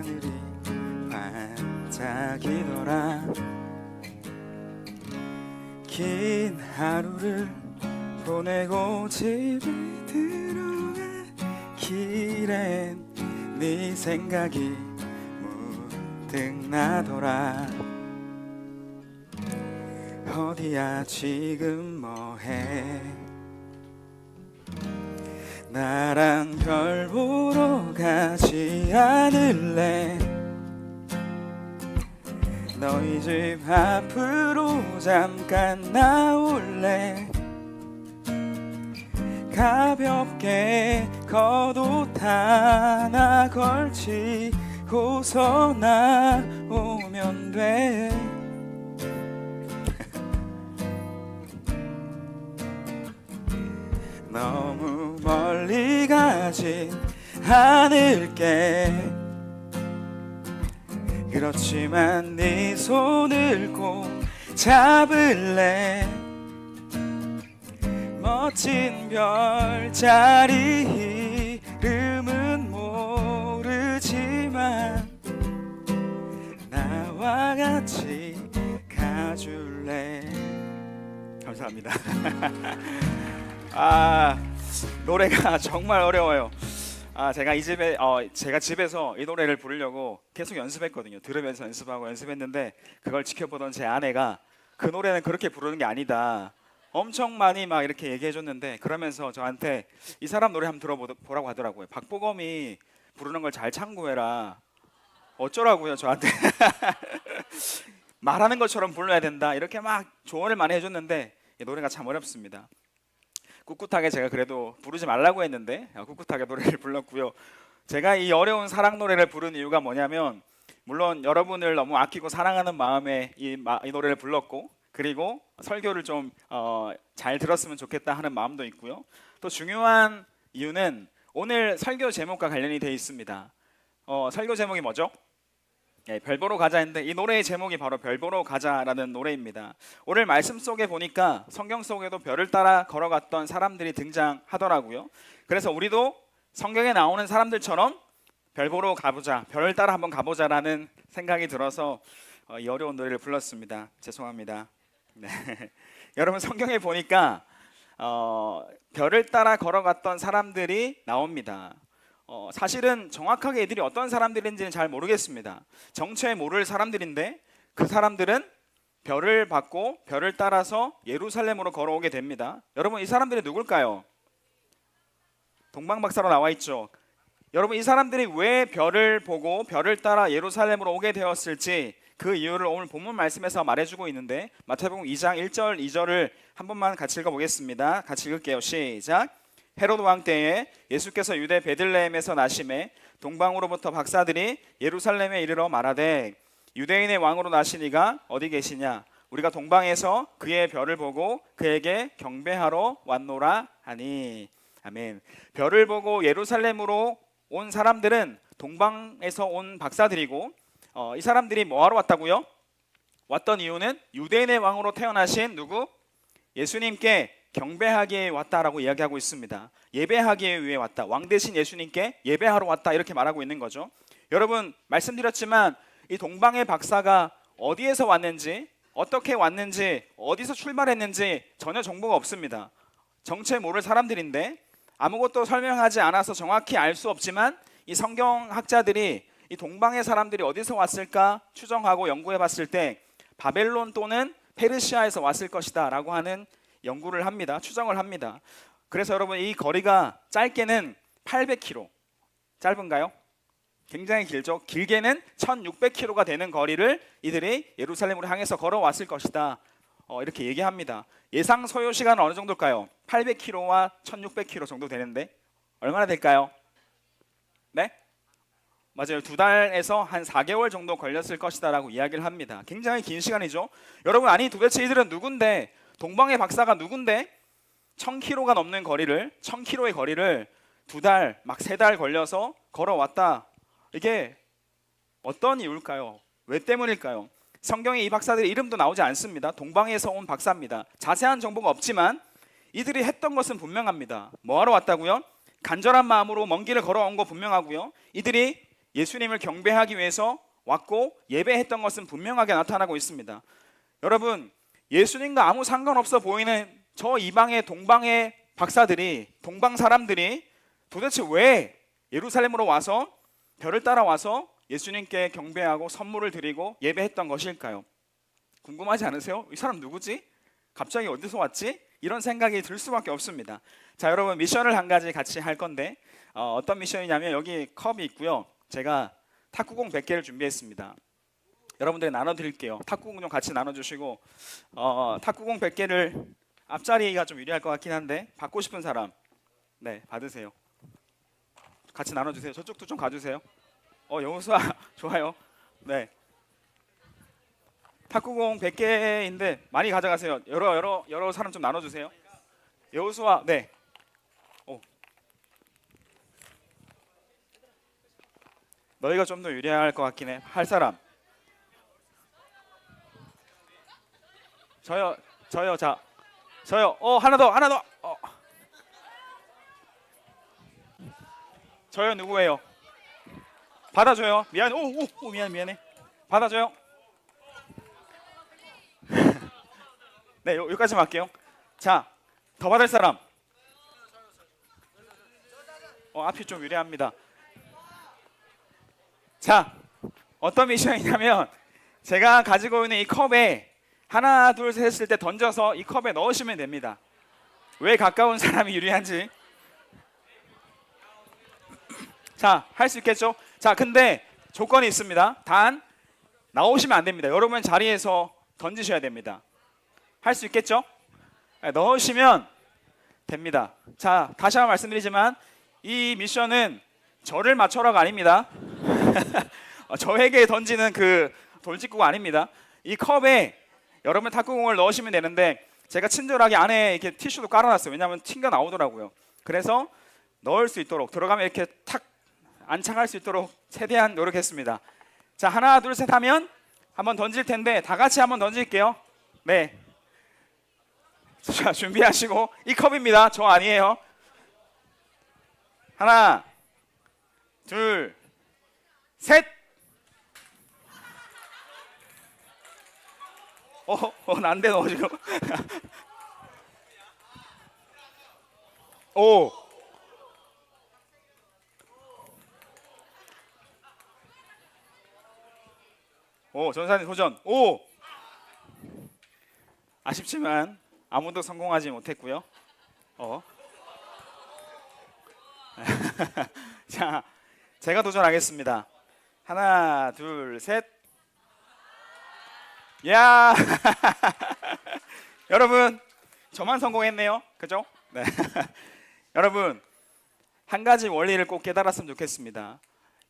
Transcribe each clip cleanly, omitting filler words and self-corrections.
하늘이 반짝이더라. 긴 하루를 보내고 집에 들어가 길엔 네 생각이 문득 나더라. 어디야 지금 뭐해? 나랑 별 보러 가지 않을래? 너희 집 앞으로 잠깐 나올래? 가볍게 겉옷 하나 걸치고서 나오면 돼. 너무 멀리 가진 않을게. 그렇지만 네 손을 꼭 잡을래. 멋진 별자리 이름은 모르지만 나와 같이 가줄래. 감사합니다. 노래가 정말 어려워요. 제가 집에서 이 노래를 부르려고 계속 연습했거든요. 들으면서 연습하고 연습했는데 그걸 지켜보던 제 아내가 그 노래는 그렇게 부르는 게 아니다, 엄청 많이 막 이렇게 얘기해줬는데, 그러면서 저한테 이 사람 노래 한번 들어보라고 하더라고요. 박보검이 부르는 걸 잘 참고해라 어쩌라고요 저한테. 말하는 것처럼 불러야 된다 이렇게 막 조언을 많이 해줬는데 이 노래가 참 어렵습니다. 꿋꿋하게 제가 그래도 부르지 말라고 했는데 꿋꿋하게 노래를 불렀고요. 제가 이 어려운 사랑 노래를 부른 이유가 뭐냐면, 물론 여러분을 너무 아끼고 사랑하는 마음에 이 노래를 불렀고, 그리고 설교를 좀 잘 들었으면 좋겠다 하는 마음도 있고요. 또 중요한 이유는 오늘 설교 제목과 관련이 되어 있습니다. 설교 제목이 뭐죠? 별 보러 가자인데 이 노래의 제목이 바로 별 보러 가자라는 노래입니다. 오늘 말씀 속에 보니까 성경 속에도 별을 따라 걸어갔던 사람들이 등장하더라고요. 그래서 우리도 성경에 나오는 사람들처럼 별 보러 가보자, 별을 따라 한번 가보자라는 생각이 들어서 이 어려운 노래를 불렀습니다. 죄송합니다. 네. 여러분, 성경에 보니까 별을 따라 걸어갔던 사람들이 나옵니다. 사실은 정확하게 이들이 어떤 사람들인지는 잘 모르겠습니다. 정체 모를 사람들인데 그 사람들은 별을 받고 별을 따라서 예루살렘으로 걸어오게 됩니다. 여러분, 이 사람들이 누굴까요? 동방박사로 나와 있죠. 여러분, 이 사람들이 왜 별을 보고 별을 따라 예루살렘으로 오게 되었을지 그 이유를 오늘 본문 말씀에서 말해주고 있는데, 마태복음 2장 1절 2절을 한 번만 같이 읽어보겠습니다. 같이 읽을게요. 시작. 헤로드 왕 때에 예수께서 유대 베들레헴에서 나심에 동방으로부터 박사들이 예루살렘에 이르러 말하되, 유대인의 왕으로 나신 이가 어디 계시냐? 우리가 동방에서 그의 별을 보고 그에게 경배하러 왔노라 하니. 아멘. 별을 보고 예루살렘으로 온 사람들은 동방에서 온 박사들이고, 이 사람들이 뭐하러 왔다고요? 왔던 이유는 유대인의 왕으로 태어나신 누구? 예수님께 경배하기 위해 왔다라고 이야기하고 있습니다. 예배하기 위해 왔다, 왕 대신 예수님께 예배하러 왔다, 이렇게 말하고 있는 거죠. 여러분, 말씀드렸지만 이 동방의 박사가 어디에서 왔는지, 어떻게 왔는지, 어디서 출발했는지 전혀 정보가 없습니다. 정체 모를 사람들인데 아무것도 설명하지 않아서 정확히 알 수 없지만, 이 성경학자들이 이 동방의 사람들이 어디서 왔을까 추정하고 연구해 봤을 때 바벨론 또는 페르시아에서 왔을 것이다 라고 하는 연구를 합니다. 추정을 합니다. 그래서 여러분, 이 거리가 짧게는 800km, 짧은가요? 굉장히 길죠. 길게는 1600km가 되는 거리를 이들이 예루살렘으로 향해서 걸어왔을 것이다, 이렇게 얘기합니다. 예상 소요 시간은 어느 정도일까요? 800km와 1600km 정도 되는데 얼마나 될까요? 네? 맞아요. 2달에서 한 4개월 정도 걸렸을 것이다 라고 이야기를 합니다. 굉장히 긴 시간이죠. 여러분, 아니 도대체 이들은 누군데, 동방의 박사가 누군데 1000km가 넘는 거리를, 1000km의 거리를 2달, 막 3달 걸려서 걸어왔다. 이게 어떤 이유일까요? 왜 때문일까요? 성경에 이 박사들의 이름도 나오지 않습니다. 동방에서 온 박사입니다. 자세한 정보가 없지만 이들이 했던 것은 분명합니다. 뭐하러 왔다고요? 간절한 마음으로 먼 길을 걸어온 거 분명하고요. 이들이 예수님을 경배하기 위해서 왔고 예배했던 것은 분명하게 나타나고 있습니다. 여러분, 예수님과 아무 상관없어 보이는 저 이방의 동방의 박사들이, 동방 사람들이 도대체 왜 예루살렘으로 와서 별을 따라와서 예수님께 경배하고 선물을 드리고 예배했던 것일까요? 궁금하지 않으세요? 이 사람 누구지? 갑자기 어디서 왔지? 이런 생각이 들 수밖에 없습니다. 자, 여러분, 미션을 한 가지 같이 할 건데 어떤 미션이냐면 여기 컵이 있고요. 제가 탁구공 100개를 준비했습니다. 여러분들이 나눠드릴게요. 탁구공 좀 같이 나눠주시고 탁구공 100개를 앞자리가 좀 유리할 것 같긴 한데 받고 싶은 사람 네 받으세요. 같이 나눠주세요. 저쪽도 좀 가주세요. 여우수아 좋아요. 네, 탁구공 100개인데 많이 가져가세요. 여러 사람 좀 나눠주세요. 여우수아 네. 너희가 좀 더 유리할 것 같긴 해. 할 사람. 저요. 자, 저요. 하나 더. 저요. 누구예요? 받아줘요. 미안해. 미안해. 받아줘요. 네, 여기까지만 할게요. 자, 더 받을 사람. 앞이 좀 유리합니다. 자, 어떤 미션이냐면 제가 가지고 있는 이 컵에 하나 둘 셋 했을 때 던져서 이 컵에 넣으시면 됩니다. 왜 가까운 사람이 유리한지. 자, 할 수 있겠죠? 자, 근데 조건이 있습니다. 단 나오시면 안 됩니다. 여러분 자리에서 던지셔야 됩니다. 할 수 있겠죠? 네, 넣으시면 됩니다. 자, 다시 한번 말씀드리지만 이 미션은 저를 맞춰라가 아닙니다. 저에게 던지는 그 돌직구가 아닙니다. 이 컵에 여러분 탁구공을 넣으시면 되는데 제가 친절하게 안에 이렇게 티슈도 깔아놨어요. 왜냐하면 튕겨 나오더라고요. 그래서 넣을 수 있도록 들어가면 이렇게 탁 안착할 수 있도록 최대한 노력했습니다. 자, 하나 둘 셋 하면 한번 던질 텐데 다 같이 한번 던질게요. 네. 자, 준비하시고 이 컵입니다. 저 아니에요. 하나 둘 셋. 난데 너 지금. 전사님 도전. 아쉽지만 아무도 성공하지 못했고요. 자, 제가 도전하겠습니다. 하나 둘 셋. 야. 여러분 저만 성공했네요. 그죠? 네. 여러분 한 가지 원리를 꼭 깨달았으면 좋겠습니다.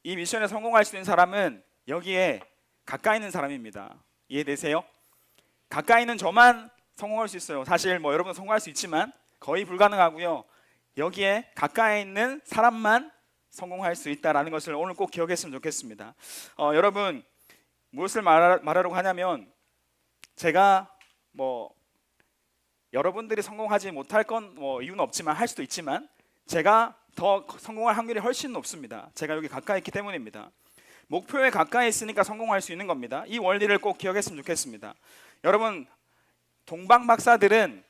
이 미션에 성공할 수 있는 사람은 여기에 가까이 있는 사람입니다. 이해되세요? 가까이 있는 저만 성공할 수 있어요. 사실 뭐 여러분 성공할 수 있지만 거의 불가능하고요. 여기에 가까이 있는 사람만 성공할 수 있다라는 것을 오늘 꼭 기억했으면 좋겠습니다. 여러분 무엇을 말하려고 하냐면 제가 뭐 여러분들이 성공하지 못할 건 뭐 이유는 없지만 할 수도 있지만 제가 더 성공할 확률이 훨씬 높습니다. 제가 여기 가까이 있기 때문입니다. 목표에 가까이 있으니까 성공할 수 있는 겁니다. 이 원리를 꼭 기억했으면 좋겠습니다. 여러분 동방 박사들은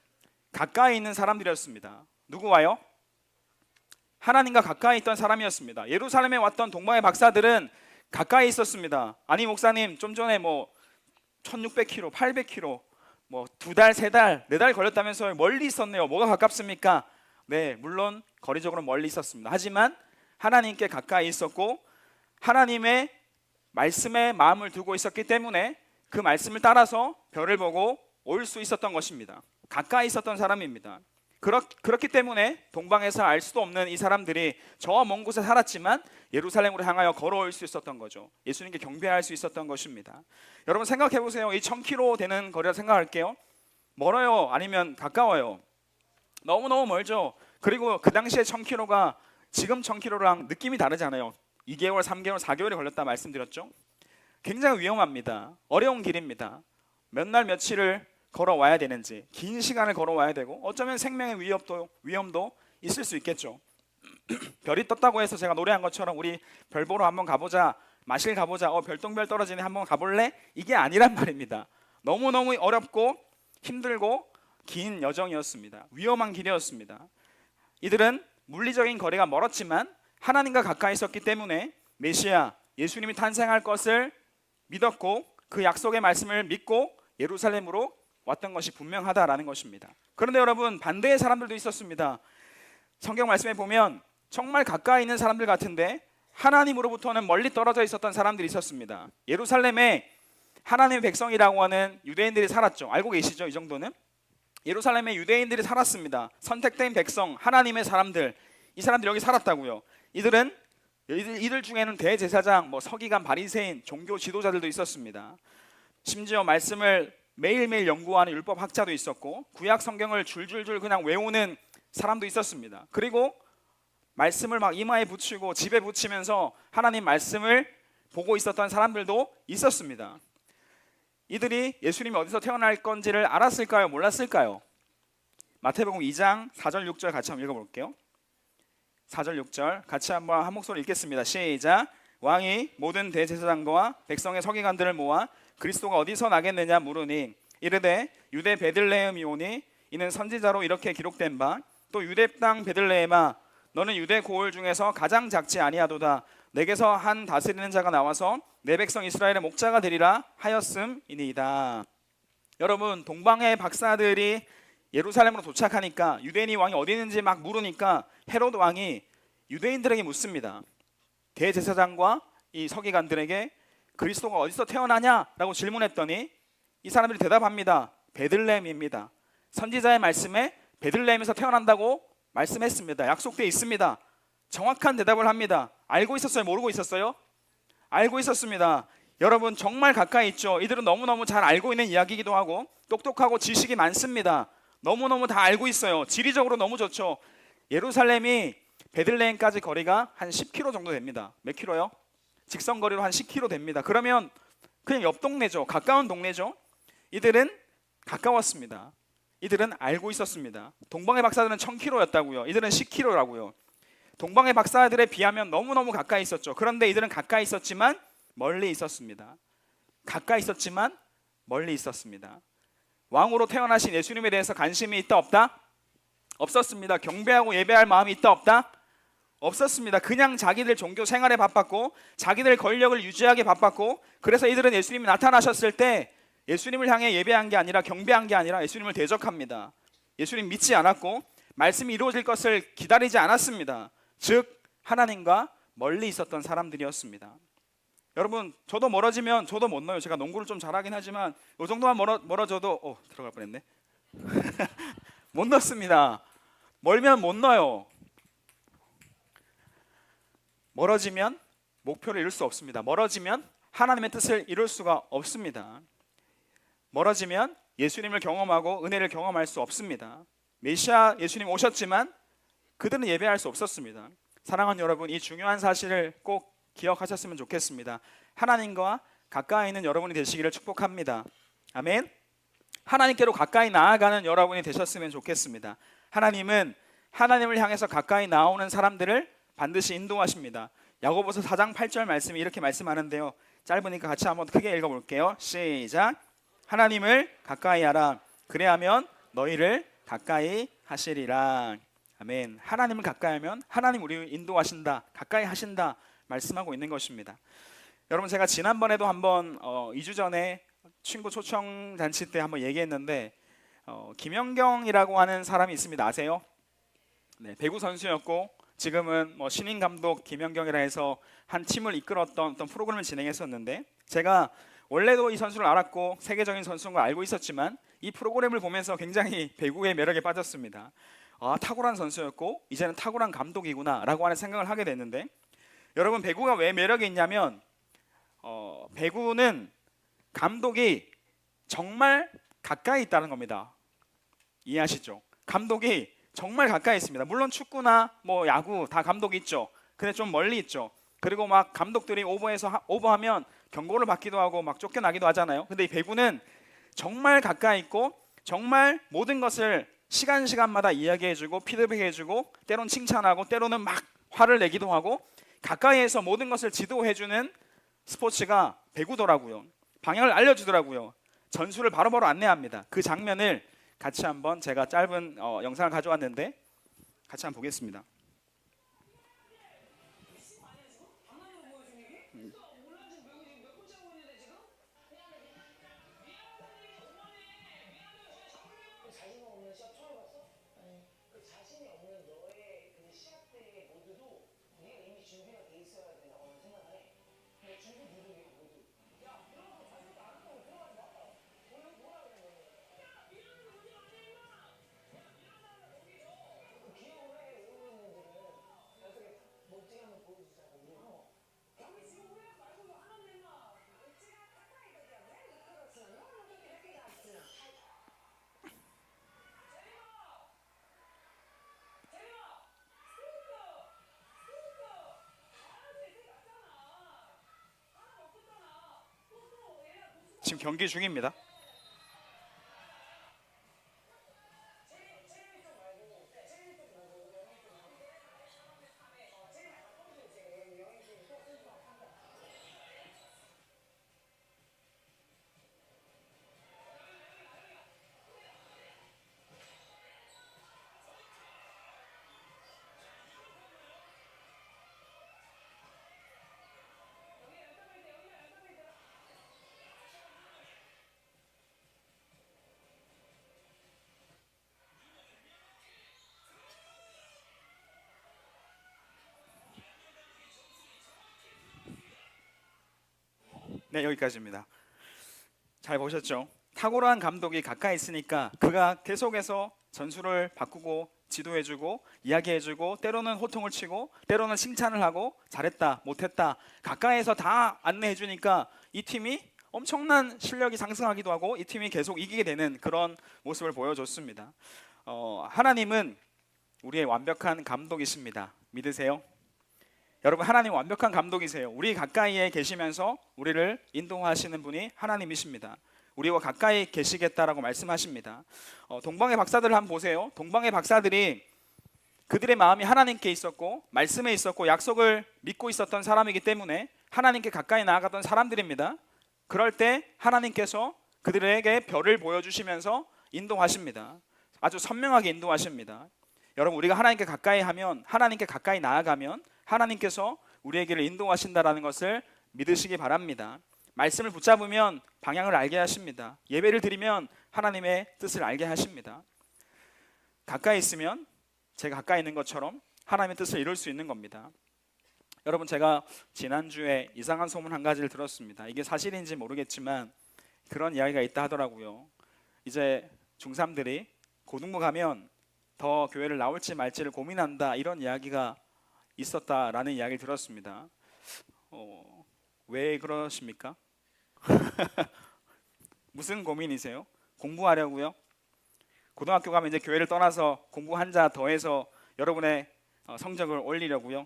가까이 있는 사람들이었습니다. 누구와요? 하나님과 가까이 있던 사람이었습니다. 예루살렘에 왔던 동방의 박사들은 가까이 있었습니다. 아니 목사님 좀 전에 뭐 1600km, 800km 뭐 2달, 3달, 4달 걸렸다면서요. 멀리 있었네요. 뭐가 가깝습니까? 네, 물론 거리적으로 멀리 있었습니다. 하지만 하나님께 가까이 있었고 하나님의 말씀에 마음을 두고 있었기 때문에 그 말씀을 따라서 별을 보고 올 수 있었던 것입니다. 가까이 있었던 사람입니다. 그렇기 때문에 동방에서 알 수도 없는 이 사람들이 저 먼 곳에 살았지만 예루살렘으로 향하여 걸어올 수 있었던 거죠. 예수님께 경배할 수 있었던 것입니다. 여러분 생각해 보세요. 이 1000km 되는 거리라 생각할게요. 멀어요? 아니면 가까워요? 너무너무 멀죠. 그리고 그 당시에 1000km가 지금 1000km랑 느낌이 다르잖아요. 2개월, 3개월, 4개월이 걸렸다 말씀드렸죠. 굉장히 위험합니다. 어려운 길입니다. 몇 날 며칠을 걸어와야 되는지, 긴 시간을 걸어와야 되고 어쩌면 생명의 위험도 있을 수 있겠죠. 별이 떴다고 해서 제가 노래한 것처럼 우리 별 보러 한번 가보자, 마실 가보자, 별똥별 떨어지네 한번 가볼래? 이게 아니란 말입니다. 너무너무 어렵고 힘들고 긴 여정이었습니다. 위험한 길이었습니다. 이들은 물리적인 거리가 멀었지만 하나님과 가까이 있었기 때문에 메시아 예수님이 탄생할 것을 믿었고 그 약속의 말씀을 믿고 예루살렘으로 왔던 것이 분명하다라는 것입니다. 그런데 여러분, 반대의 사람들도 있었습니다. 성경 말씀에 보면 정말 가까이 있는 사람들 같은데 하나님으로부터는 멀리 떨어져 있었던 사람들이 있었습니다. 예루살렘에 하나님의 백성이라고 하는 유대인들이 살았죠. 알고 계시죠? 이 정도는? 예루살렘에 유대인들이 살았습니다. 선택된 백성, 하나님의 사람들, 이 사람들이 여기 살았다고요. 이들 중에는 대제사장, 서기관, 바리새인, 종교 지도자들도 있었습니다. 심지어 말씀을 매일매일 연구하는 율법 학자도 있었고 구약 성경을 줄줄줄 그냥 외우는 사람도 있었습니다. 그리고 말씀을 막 이마에 붙이고 집에 붙이면서 하나님 말씀을 보고 있었던 사람들도 있었습니다. 이들이 예수님이 어디서 태어날 건지를 알았을까요? 몰랐을까요? 마태복음 2장 4절 6절 같이 한번 읽어볼게요. 4절 6절 같이 한번 한 목소리 읽겠습니다. 시작. 왕이 모든 대제사장과 백성의 서기관들을 모아 그리스도가 어디서 나겠느냐 물으니 이르되 유대 베들레헴이오니 이는 선지자로 이렇게 기록된 바 또 유대 땅 베들레헴아 너는 유대 고을 중에서 가장 작지 아니하도다 내게서 한 다스리는 자가 나와서 내 백성 이스라엘의 목자가 되리라 하였음이니이다. 여러분, 동방의 박사들이 예루살렘으로 도착하니까 유대인이 왕이 어디 있는지 막 물으니까 헤롯 왕이 유대인들에게 묻습니다. 대제사장과 이 서기관들에게 그리스도가 어디서 태어나냐라고 질문했더니 이 사람들이 대답합니다. 베들레헴입니다. 선지자의 말씀에 베들레헴에서 태어난다고 말씀했습니다. 약속되어 있습니다. 정확한 대답을 합니다. 알고 있었어요? 모르고 있었어요? 알고 있었습니다. 여러분, 정말 가까이 있죠. 이들은 너무너무 잘 알고 있는 이야기이기도 하고 똑똑하고 지식이 많습니다. 너무너무 다 알고 있어요. 지리적으로 너무 좋죠. 예루살렘이 베들레헴까지 거리가 한 10km 정도 됩니다. 몇 킬로요? 직선거리로 한 10km 됩니다. 그러면 그냥 옆 동네죠. 가까운 동네죠. 이들은 가까웠습니다. 이들은 알고 있었습니다. 동방의 박사들은 1000km였다고요. 이들은 10km라고요. 동방의 박사들에 비하면 너무너무 가까이 있었죠. 그런데 이들은 가까이 있었지만 멀리 있었습니다. 가까이 있었지만 멀리 있었습니다. 왕으로 태어나신 예수님에 대해서 관심이 있다 없다? 없었습니다. 경배하고 예배할 마음이 있다 없다? 없었습니다. 그냥 자기들 종교 생활에 바빴고 자기들 권력을 유지하기 바빴고 그래서 이들은 예수님이 나타나셨을 때 예수님을 향해 예배한 게 아니라 경배한 게 아니라 예수님을 대적합니다. 예수님 믿지 않았고 말씀이 이루어질 것을 기다리지 않았습니다. 즉 하나님과 멀리 있었던 사람들이었습니다. 여러분, 저도 멀어지면 저도 못 넣어요. 제가 농구를 좀 잘하긴 하지만 이 정도만 멀어져도 들어갈 뻔했네. 못 넣습니다. 멀면 못 넣어요. 멀어지면 목표를 이룰 수 없습니다. 멀어지면 하나님의 뜻을 이룰 수가 없습니다. 멀어지면 예수님을 경험하고 은혜를 경험할 수 없습니다. 메시아 예수님 오셨지만 그들은 예배할 수 없었습니다. 사랑하는 여러분, 이 중요한 사실을 꼭 기억하셨으면 좋겠습니다. 하나님과 가까이 있는 여러분이 되시기를 축복합니다. 아멘. 하나님께로 가까이 나아가는 여러분이 되셨으면 좋겠습니다. 하나님은 하나님을 향해서 가까이 나오는 사람들을 반드시 인도하십니다. 야고보서 4장 8절 말씀이 이렇게 말씀하는데요. 짧으니까 같이 한번 크게 읽어볼게요. 시작. 하나님을 가까이 하라. 그래야면 너희를 가까이 하시리라. 아멘. 하나님을 가까이 하면 하나님 우리를 인도하신다, 가까이 하신다 말씀하고 있는 것입니다. 여러분, 제가 지난번에도 한번 2주 전에 친구 초청 잔치 때 한번 얘기했는데 김연경이라고 하는 사람이 있습니다. 아세요? 네, 배구 선수였고 지금은 신인 감독 김연경이라 해서 한 팀을 이끌었던 어떤 프로그램을 진행했었는데 제가 원래도 이 선수를 알았고 세계적인 선수인 걸 알고 있었지만 이 프로그램을 보면서 굉장히 배구의 매력에 빠졌습니다. 탁월한 선수였고 이제는 탁월한 감독이구나 라고 하는 생각을 하게 됐는데, 여러분, 배구가 왜 매력이 있냐면 배구는 감독이 정말 가까이 있다는 겁니다. 이해하시죠? 감독이 정말 가까이 있습니다. 물론 축구나 야구 다 감독이 있죠. 근데 좀 멀리 있죠. 그리고 막 감독들이 오버하면 경고를 받기도 하고 막 쫓겨나기도 하잖아요. 근데 이 배구는 정말 가까이 있고 정말 모든 것을 시간마다 이야기해주고 피드백해주고 때론 칭찬하고 때로는 막 화를 내기도 하고 가까이에서 모든 것을 지도해주는 스포츠가 배구더라고요. 방향을 알려주더라고요. 전술을 바로바로 안내합니다. 그 장면을 같이 한번 제가 짧은 영상을 가져왔는데 같이 한번 보겠습니다. 지금 경기 중입니다. 네, 여기까지입니다. 잘 보셨죠? 탁월한 감독이 가까이 있으니까 그가 계속해서 전술을 바꾸고 지도해주고 이야기해주고 때로는 호통을 치고 때로는 칭찬을 하고 잘했다 못했다 가까이에서 다 안내해주니까 이 팀이 엄청난 실력이 상승하기도 하고 이 팀이 계속 이기게 되는 그런 모습을 보여줬습니다. 하나님은 우리의 완벽한 감독이십니다. 믿으세요? 여러분, 하나님 완벽한 감독이세요. 우리 가까이에 계시면서 우리를 인도하시는 분이 하나님이십니다. 우리와 가까이 계시겠다라고 말씀하십니다. 동방의 박사들을 한번 보세요. 동방의 박사들이 그들의 마음이 하나님께 있었고 말씀에 있었고 약속을 믿고 있었던 사람이기 때문에 하나님께 가까이 나아갔던 사람들입니다. 그럴 때 하나님께서 그들에게 별을 보여주시면서 인도하십니다. 아주 선명하게 인도하십니다. 여러분, 우리가 하나님께 가까이 하면, 하나님께 가까이 나아가면 하나님께서 우리의 길을 인도하신다라는 것을 믿으시기 바랍니다. 말씀을 붙잡으면 방향을 알게 하십니다. 예배를 드리면 하나님의 뜻을 알게 하십니다. 가까이 있으면 제가 가까이 있는 것처럼 하나님의 뜻을 이룰 수 있는 겁니다. 여러분, 제가 지난주에 이상한 소문 한 가지를 들었습니다. 이게 사실인지 모르겠지만 그런 이야기가 있다 하더라고요. 이제 중3들이 고등부 가면 더 교회를 나올지 말지를 고민한다, 이런 이야기가 있었다라는 이야기를 들었습니다. 왜 그러십니까? 무슨 고민이세요? 공부하려고요? 고등학교 가면 이제 교회를 떠나서 공부 한 자 더해서 여러분의 성적을 올리려고요?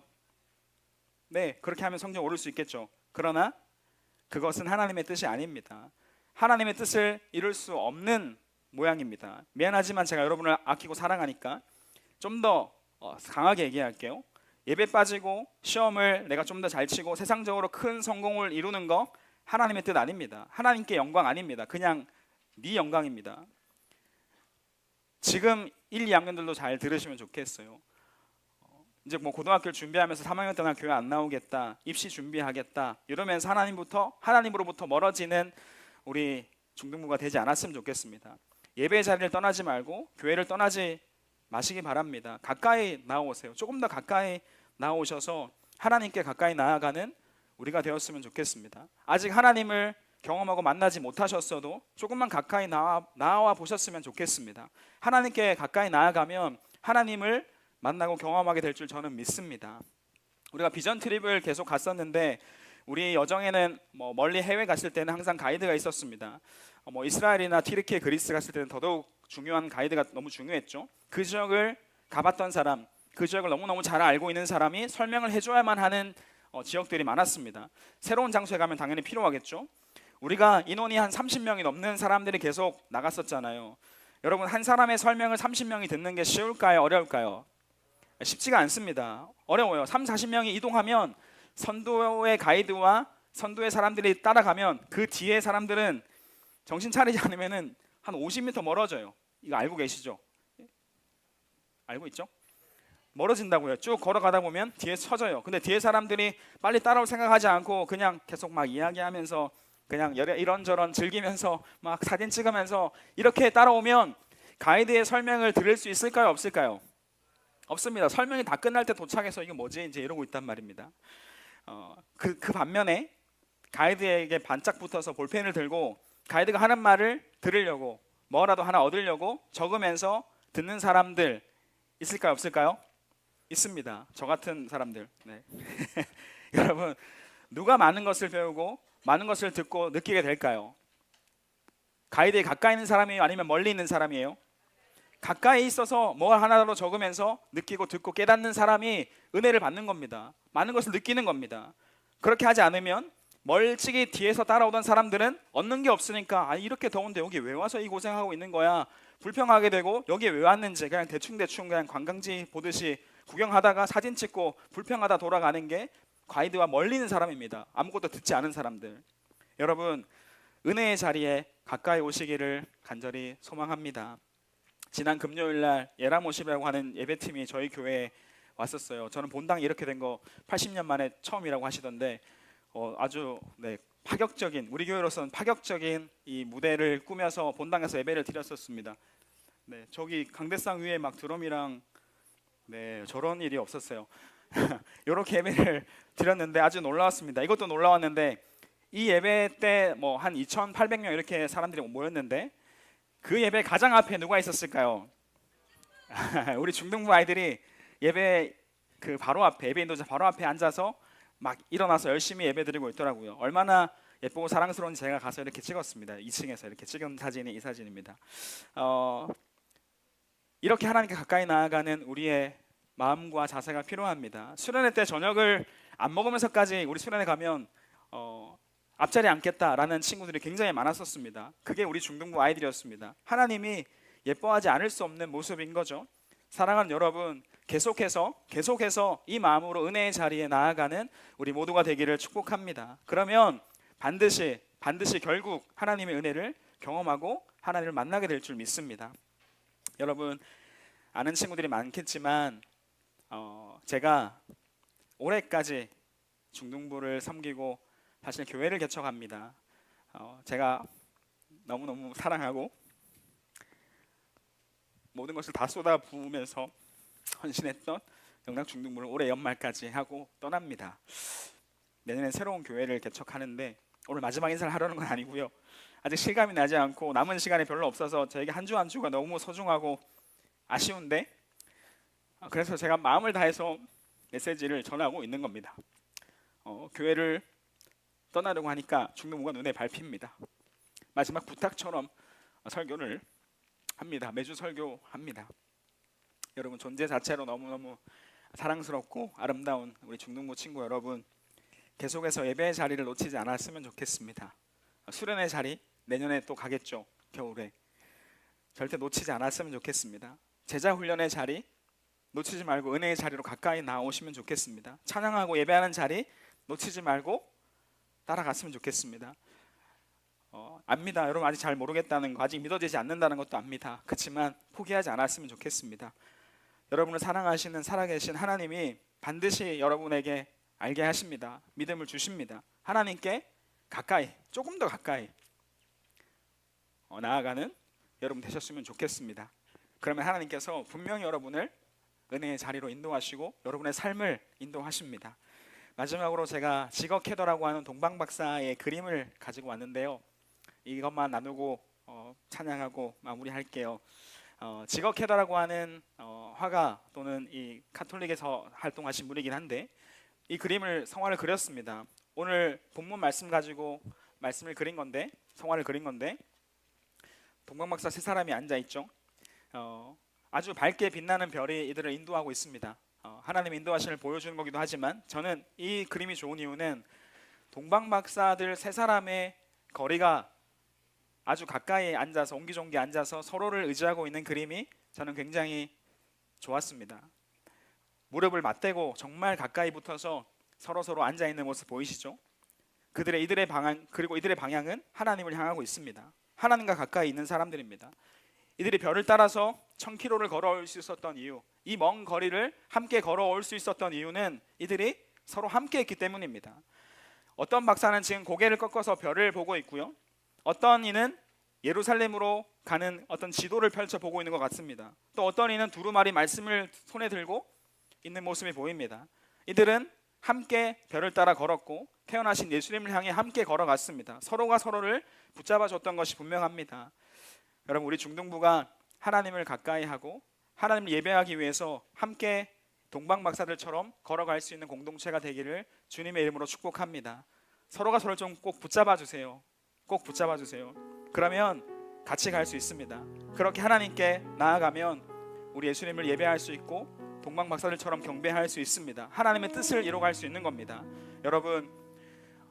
네, 그렇게 하면 성적 오를 수 있겠죠. 그러나 그것은 하나님의 뜻이 아닙니다. 하나님의 뜻을 이룰 수 없는 모양입니다. 미안하지만 제가 여러분을 아끼고 사랑하니까 좀 더 강하게 얘기할게요. 예배 빠지고 시험을 내가 좀 더 잘 치고 세상적으로 큰 성공을 이루는 거 하나님의 뜻 아닙니다. 하나님께 영광 아닙니다. 그냥 네 영광입니다. 지금 1, 2학년들도 잘 들으시면 좋겠어요. 이제 뭐 고등학교를 준비하면서 3학년 때 나 교회 안 나오겠다, 입시 준비하겠다 이러면서 하나님으로부터 멀어지는 우리 중등부가 되지 않았으면 좋겠습니다. 예배의 자리를 떠나지 말고 교회를 떠나지 마시기 바랍니다. 가까이 나오세요. 조금 더 가까이 나오셔서 하나님께 가까이 나아가는 우리가 되었으면 좋겠습니다. 아직 하나님을 경험하고 만나지 못하셨어도 조금만 가까이 나와 보셨으면 좋겠습니다. 하나님께 가까이 나아가면 하나님을 만나고 경험하게 될 줄 저는 믿습니다. 우리가 비전 트립을 계속 갔었는데 우리 여정에는 멀리 해외 갔을 때는 항상 가이드가 있었습니다. 이스라엘이나 튀르키예, 그리스 갔을 때는 더더욱 중요한 가이드가 너무 중요했죠. 그 지역을 가봤던 사람, 그 지역을 너무너무 잘 알고 있는 사람이 설명을 해줘야만 하는 지역들이 많았습니다. 새로운 장소에 가면 당연히 필요하겠죠. 우리가 인원이 한 30명이 넘는 사람들이 계속 나갔었잖아요. 여러분, 한 사람의 설명을 30명이 듣는 게 쉬울까요? 어려울까요? 쉽지가 않습니다. 어려워요. 3, 40명이 이동하면 선도의 가이드와 선도의 사람들이 따라가면 그 뒤에 사람들은 정신 차리지 않으면은 한 50m 멀어져요. 이거 알고 계시죠? 알고 있죠? 멀어진다고요. 쭉 걸어가다 보면 뒤에 쳐져요. 근데 뒤에 사람들이 빨리 따라올 생각하지 않고 그냥 계속 막 이야기하면서 그냥 이런저런 즐기면서 막 사진 찍으면서 이렇게 따라오면 가이드의 설명을 들을 수 있을까요? 없을까요? 없습니다. 설명이 다 끝날 때 도착해서 이게 뭐지? 이제 이러고 있단 말입니다. 그 반면에 가이드에게 반짝 붙어서 볼펜을 들고 가이드가 하는 말을 들으려고 뭐라도 하나 얻으려고 적으면서 듣는 사람들 있을까요? 없을까요? 있습니다. 저 같은 사람들. 네. 여러분, 누가 많은 것을 배우고 많은 것을 듣고 느끼게 될까요? 가이드에 가까이 있는 사람이에요? 아니면 멀리 있는 사람이에요? 가까이 있어서 뭐 하나로 적으면서 느끼고 듣고 깨닫는 사람이 은혜를 받는 겁니다. 많은 것을 느끼는 겁니다. 그렇게 하지 않으면 멀찍이 뒤에서 따라오던 사람들은 얻는 게 없으니까 이렇게 더운데 여기 왜 와서 이 고생하고 있는 거야? 불평하게 되고 여기에 왜 왔는지 그냥 대충 그냥 관광지 보듯이 구경하다가 사진 찍고 불평하다 돌아가는 게 가이드와 멀리 있는 사람입니다. 아무것도 듣지 않은 사람들. 여러분, 은혜의 자리에 가까이 오시기를 간절히 소망합니다. 지난 금요일 날 예라모십이라고 하는 예배팀이 저희 교회에 왔었어요. 저는 본당이 이렇게 된 거 80년 만에 처음이라고 하시던데 아주 파격적인, 우리 교회로서는 파격적인 이 무대를 꾸며서 본당에서 예배를 드렸었습니다. 네, 저기 강대상 위에 막 드럼이랑 저런 일이 없었어요. 이렇게 예배를 드렸는데 아주 놀라웠습니다. 이것도 놀라웠는데 이 예배 때 뭐 한 2,800명 이렇게 사람들이 모였는데 그 예배 가장 앞에 누가 있었을까요? 우리 중등부 아이들이 예배 그 바로 앞에, 예배 인도자 바로 앞에 앉아서 막 일어나서 열심히 예배 드리고 있더라고요. 얼마나 예쁘고 사랑스러운지 제가 가서 이렇게 찍었습니다. 2층에서 이렇게 찍은 사진이 이 사진입니다. 이렇게 하나님께 가까이 나아가는 우리의 마음과 자세가 필요합니다. 수련회 때 저녁을 안 먹으면서까지 우리 수련회 가면 앞자리에 앉겠다라는 친구들이 굉장히 많았었습니다. 그게 우리 중등부 아이들이었습니다. 하나님이 예뻐하지 않을 수 없는 모습인 거죠. 사랑하는 여러분, 계속해서 이 마음으로 은혜의 자리에 나아가는 우리 모두가 되기를 축복합니다. 그러면 반드시 결국 하나님의 은혜를 경험하고 하나님을 만나게 될 줄 믿습니다. 여러분, 아는 친구들이 많겠지만 제가 올해까지 중등부를 섬기고 사실 교회를 개척합니다. 제가 너무너무 사랑하고 모든 것을 다 쏟아부으면서 헌신했던 영락 중등부를 올해 연말까지 하고 떠납니다. 내년에 새로운 교회를 개척하는데 오늘 마지막 인사를 하려는 건 아니고요. 아직 실감이 나지 않고 남은 시간이 별로 없어서 저에게 한 주 한 주가 너무 소중하고 아쉬운데 그래서 제가 마음을 다해서 메시지를 전하고 있는 겁니다. 교회를 떠나려고 하니까 중등부가 눈에 밟힙니다. 마지막 부탁처럼 설교를 합니다. 매주 설교합니다. 여러분, 존재 자체로 너무너무 사랑스럽고 아름다운 우리 중등부 친구 여러분, 계속해서 예배의 자리를 놓치지 않았으면 좋겠습니다. 수련의 자리 내년에 또 가겠죠. 겨울에 절대 놓치지 않았으면 좋겠습니다. 제자 훈련의 자리 놓치지 말고 은혜의 자리로 가까이 나오시면 좋겠습니다. 찬양하고 예배하는 자리 놓치지 말고 따라갔으면 좋겠습니다. 압니다. 여러분 아직 잘 모르겠다는 거, 아직 믿어지지 않는다는 것도 압니다. 그렇지만 포기하지 않았으면 좋겠습니다. 여러분을 사랑하시는 살아계신 하나님이 반드시 여러분에게 알게 하십니다. 믿음을 주십니다. 하나님께 가까이, 조금 더 가까이 나아가는 여러분 되셨으면 좋겠습니다. 그러면 하나님께서 분명히 여러분을 은혜의 자리로 인도하시고 여러분의 삶을 인도하십니다. 마지막으로 제가 직업 캐더라고 하는 동방 박사의 그림을 가지고 왔는데요. 이것만 나누고 찬양하고 마무리할게요. 직업 캐더라고 하는 화가 또는 이 카톨릭에서 활동하신 분이긴 한데 이 그림을 성화를 그렸습니다. 오늘 본문 말씀 가지고 말씀을 그린 건데, 성화를 그린 건데 동방 박사 세 사람이 앉아 있죠. 아주 밝게 빛나는 별이 이들을 인도하고 있습니다. 하나님 인도하심을 보여주는 거기도 하지만 저는 이 그림이 좋은 이유는 동방 박사들 세 사람의 거리가 아주 가까이 앉아서 옹기종기 앉아서 서로를 의지하고 있는 그림이 저는 굉장히 좋았습니다. 무릎을 맞대고 정말 가까이 붙어서 서로 앉아 있는 모습 보이시죠? 이들의 방향은 하나님을 향하고 있습니다. 하나님과 가까이 있는 사람들입니다. 이들이 별을 따라서 1000km를 걸어올 수 있었던 이유, 이 먼 거리를 함께 걸어올 수 있었던 이유는 이들이 서로 함께 있기 때문입니다. 어떤 박사는 지금 고개를 꺾어서 별을 보고 있고요, 어떤 이는 예루살렘으로 가는 어떤 지도를 펼쳐보고 있는 것 같습니다. 또 어떤 이는 두루마리 말씀을 손에 들고 있는 모습이 보입니다. 이들은 함께 별을 따라 걸었고 태어나신 예수님을 향해 함께 걸어갔습니다. 서로가 서로를 붙잡아줬던 것이 분명합니다. 여러분, 우리 중등부가 하나님을 가까이 하고 하나님을 예배하기 위해서 함께 동방박사들처럼 걸어갈 수 있는 공동체가 되기를 주님의 이름으로 축복합니다. 서로가 서로를 좀 꼭 붙잡아 주세요. 꼭 붙잡아 주세요. 그러면 같이 갈 수 있습니다. 그렇게 하나님께 나아가면 우리 예수님을 예배할 수 있고 동방박사들처럼 경배할 수 있습니다. 하나님의 뜻을 이루어갈 수 있는 겁니다. 여러분,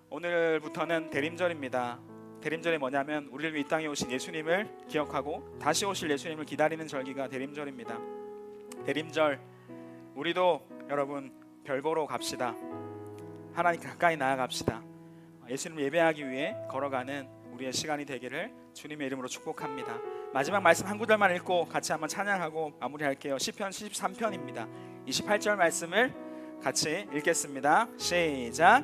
오늘부터는 대림절입니다. 대림절이 뭐냐면 우리를 위해 이 땅에 오신 예수님을 기억하고 다시 오실 예수님을 기다리는 절기가 대림절입니다. 대림절, 우리도 여러분 별 보러 갑시다. 하나님 가까이 나아갑시다. 예수님을 예배하기 위해 걸어가는 우리의 시간이 되기를 주님의 이름으로 축복합니다. 마지막 말씀 한 구절만 읽고 같이 한번 찬양하고 마무리할게요. 시편 73편입니다. 28절 말씀을 같이 읽겠습니다. 시작.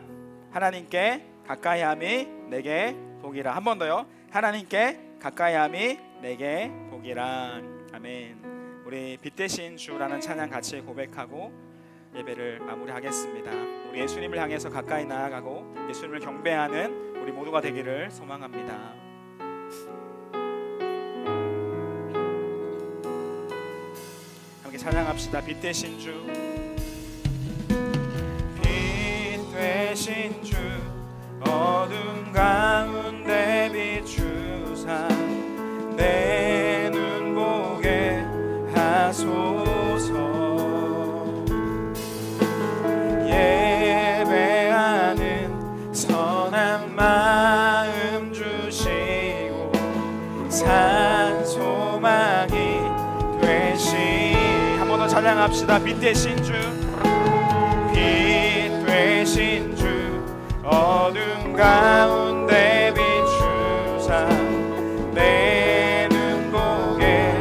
하나님께 가까이함이 내게 복이라. 한 번 더요. 하나님께 가까이함이 내게 복이라. 아멘. 우리 빛 대신 주라는 찬양 같이 고백하고 예배를 마무리하겠습니다. 우리 예수님을 향해서 가까이 나아가고 예수님을 경배하는 우리 모두가 되기를 소망합니다. 함께 찬양합시다. 빛 대신 주, 빛 대신 주, 어둠 가운데 비추사 내 눈 보게 하소서. 예배하는 선한 마음 주시고 산 소망이 되시. 한 번 더 찬양합시다. 빛 대신 주, 빛 되신 주, 어둠 가운데 비추사 내 눈 보게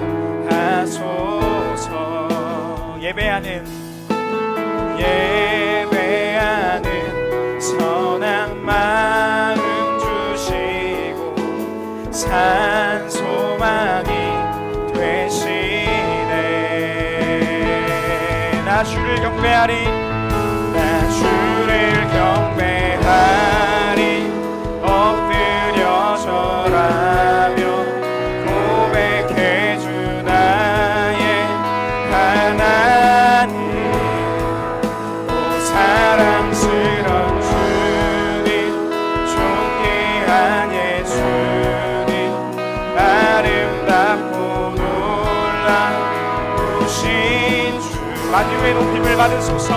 하소서. 예배하는 선한 마음 주시고 산 소망이 되시네. 나 주를 경배하리, 나 주를 경배하리. 엎드려 절하며 고백해 주 나의 하나님. 오 사랑스런 주님, 존귀한 예수님, 아름답고 놀라우신 주. 만유의 높임을 받으소서.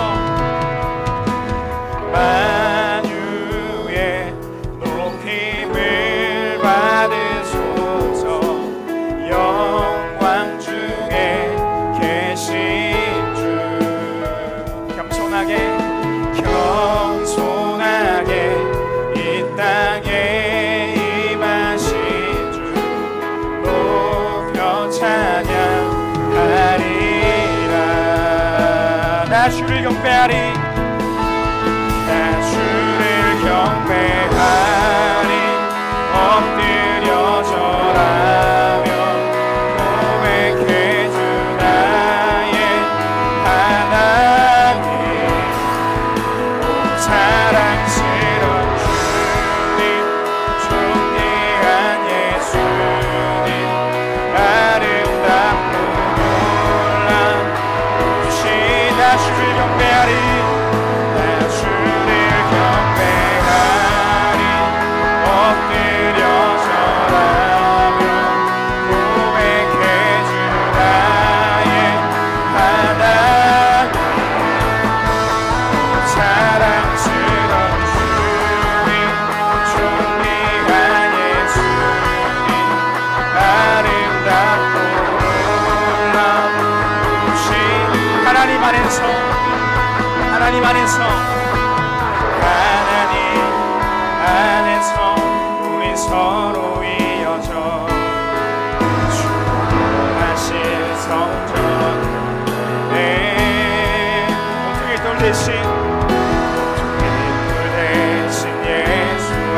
만유의 높임을 받으소서. 영광 중에 계신 주, 겸손하게 이 땅에 임하신 주 높여 찬양하리라. 나 주를 경배하리, 경배하리. 엎드려 절하며 고백해 주 나의 하나님. 오 사랑스런 주님, 존귀한 예수님, 아름답고 놀라우신. 나 주를 경배하리, 하나님 안에서 우리 서로 이어져 주하실 성전 오퉁이 돌 대신 예수와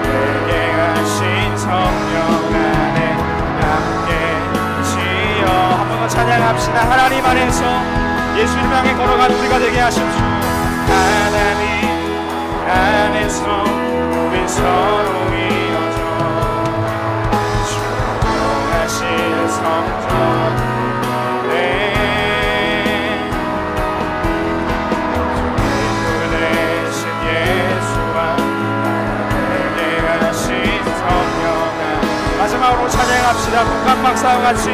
내게 하신 성령 안에 함께 지어 한 번 더 찬양합시다. 하나님 안에서 예수님 향해 걸어가는 우리가 되게 하십시오. 하나님 안에서 우리 서로 이어져 주하실 성전 마지막으로 찬양합시다. 동강박사와 같이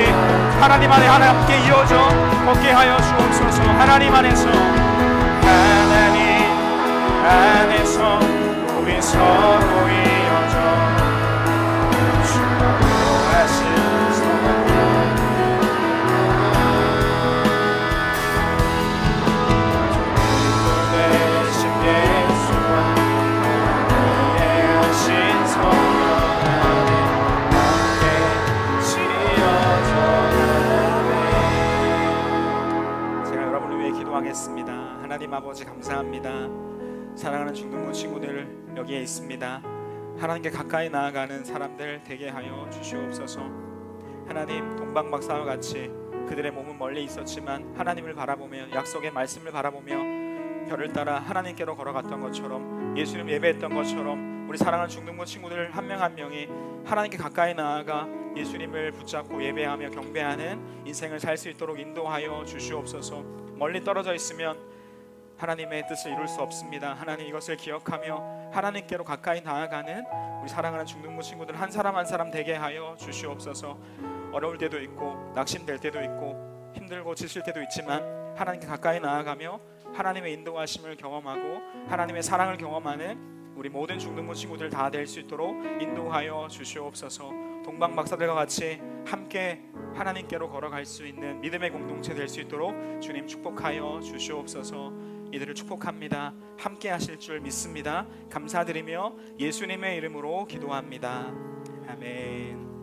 하나님 안에 함께 이어져 걷게 하여 주옵소서. 하나님 안에서 우리 서로 이어져 주하실 성전 대신 예수와 내게 하신 성령 기도하겠습니다. 하나님 아버지 감사합니다. 사랑하는 중등부 친구들 여기에 있습니다. 하나님께 가까이 나아가는 사람들 되게 하여 주시옵소서. 하나님 동방박사와 같이 그들의 몸은 멀리 있었지만 하나님을 바라보며 약속의 말씀을 바라보며 별을 따라 하나님께로 걸어갔던 것처럼 예수님 예배했던 것처럼 우리 사랑하는 중등부 친구들 한 명 한 명이 하나님께 가까이 나아가 예수님을 붙잡고 예배하며 경배하는 인생을 살 수 있도록 인도하여 주시옵소서. 멀리 떨어져 있으면 하나님의 뜻을 이룰 수 없습니다. 하나님 이것을 기억하며 하나님께로 가까이 나아가는 우리 사랑하는 중등부 친구들 한 사람 한 사람 되게 하여 주시옵소서. 어려울 때도 있고 낙심될 때도 있고 힘들고 지칠 때도 있지만 하나님께 가까이 나아가며 하나님의 인도하심을 경험하고 하나님의 사랑을 경험하는 우리 모든 중등부 친구들 다 될 수 있도록 인도하여 주시옵소서. 동방박사들과 같이 함께 하나님께로 걸어갈 수 있는 믿음의 공동체 될 수 있도록 주님 축복하여 주시옵소서. 이들을 축복합니다. 함께 하실 줄 믿습니다. 감사드리며 예수님의 이름으로 기도합니다. 아멘.